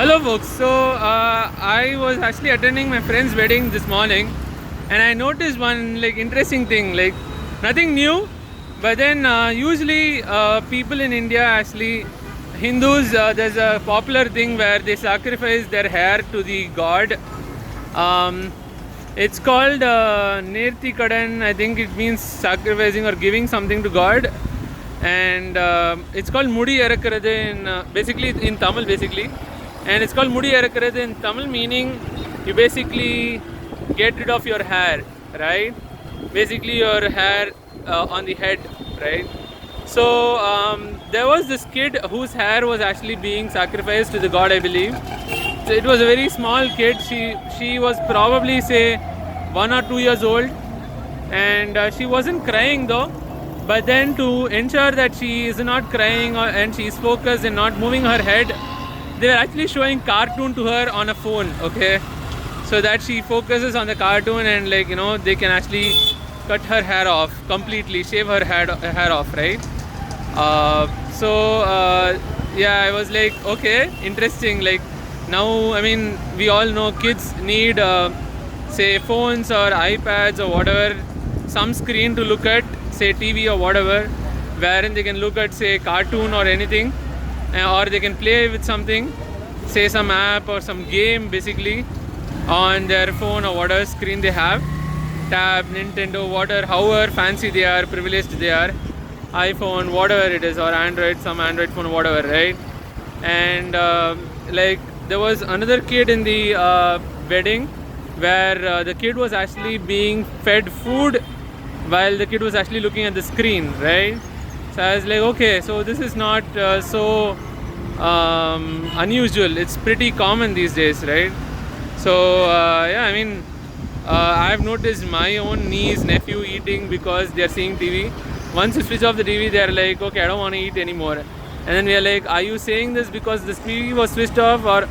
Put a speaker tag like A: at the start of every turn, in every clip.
A: Hello, folks. I was actually attending my friend's wedding this morning, and I noticed one interesting thing. Nothing new, but then usually people in India actually Hindus. There's a popular thing where they sacrifice their hair to the god. Um, it's called Nirti Kadan. I think it means sacrificing or giving something to God, and it's called Mudi Erakkaradu in basically in Tamil basically, and it's called Mudi Erakkaradu in Tamil, meaning you basically get rid of your hair, right? Basically your hair on the head, right? So there was this kid whose hair was actually being sacrificed to the god, I believe. So it was a very small kid. She was probably say 1 or 2 years old, and she wasn't crying though. But then to ensure that she is not crying and she is focused and not moving her head, they were actually showing cartoon to her on a phone. Okay, so that she focuses on the cartoon and they can actually cut her hair off completely, shave her hair off, right? Yeah, I was like, okay, interesting. Now, I mean, we all know kids need say phones or iPads or whatever, some screen to look at, say TV or whatever, wherein they can look at say cartoon or anything, or they can play with something, say some app or some game basically on their phone or whatever screen they have, tab, Nintendo, whatever, however fancy they are, privileged they are, iPhone, whatever it is, or Android, some Android phone, whatever, right? And there was another kid in the wedding where the kid was actually being fed food while the kid was actually looking at the screen, right? So I was like, okay, so this is not so unusual. It's pretty common these days, right? So yeah, I mean, I've noticed my own niece, nephew eating because they're seeing TV. Once you switch off the TV, they're like, okay, I don't want to eat anymore. And then we're like, are you saying this because the TV was switched off, or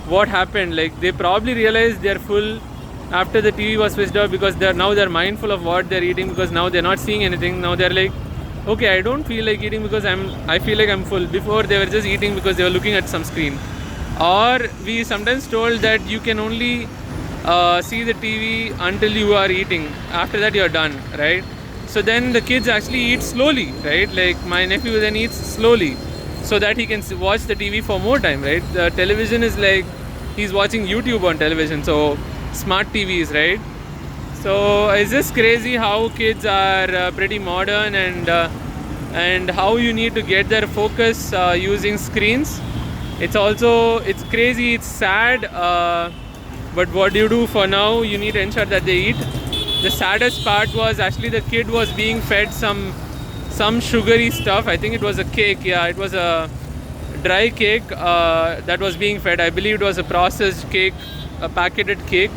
A: what happened? Like, they probably realized they're full after the TV was switched off, because they're mindful of what they're eating, because now they're not seeing anything. Now they're like, okay, I don't feel like eating because I feel like I'm full. Before they were just eating because they were looking at some screen. Or we sometimes told that you can only see the TV until you are eating. After that you're done, right? So then the kids actually eat slowly, right? Like my nephew then eats slowly so that he can watch the TV for more time, right? The television is like he's watching YouTube on television, so smart TVs, right? So it's just crazy how kids are pretty modern, and how you need to get their focus using screens. It's crazy, it's sad, but what do you do for now? You need to ensure that they eat. The saddest part was actually the kid was being fed some sugary stuff. I think it was a cake. Yeah, it was a dry cake that was being fed. I believe it was a processed cake, a packeted cake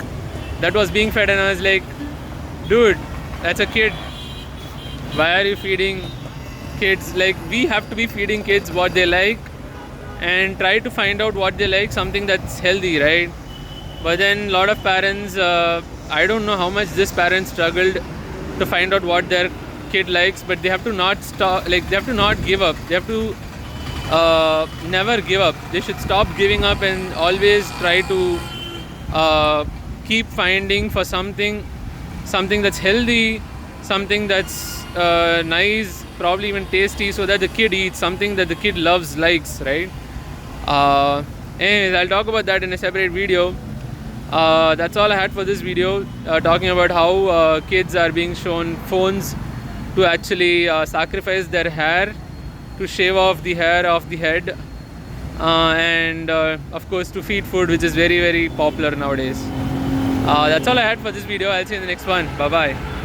A: that was being fed, and I was like, dude, that's a kid. Why are you feeding kids? Like, we have to be feeding kids what they like and try to find out what they like, something that's healthy, right? But then a lot of parents, I don't know how much this parent struggled to find out what their kid likes, but they have to not stop, like they have to not give up. They have to never give up. They should stop giving up and always try to keep finding for something that's healthy, something that's nice, probably even tasty, so that the kid eats something that the kid loves, likes, right? Anyways, I'll talk about that in a separate video. That's all I had for this video, talking about how kids are being shown phones to actually sacrifice their hair, to shave off the hair off the head, and of course to feed food, which is very, very popular nowadays. That's all I had for this video. I'll see you in the next one. Bye bye.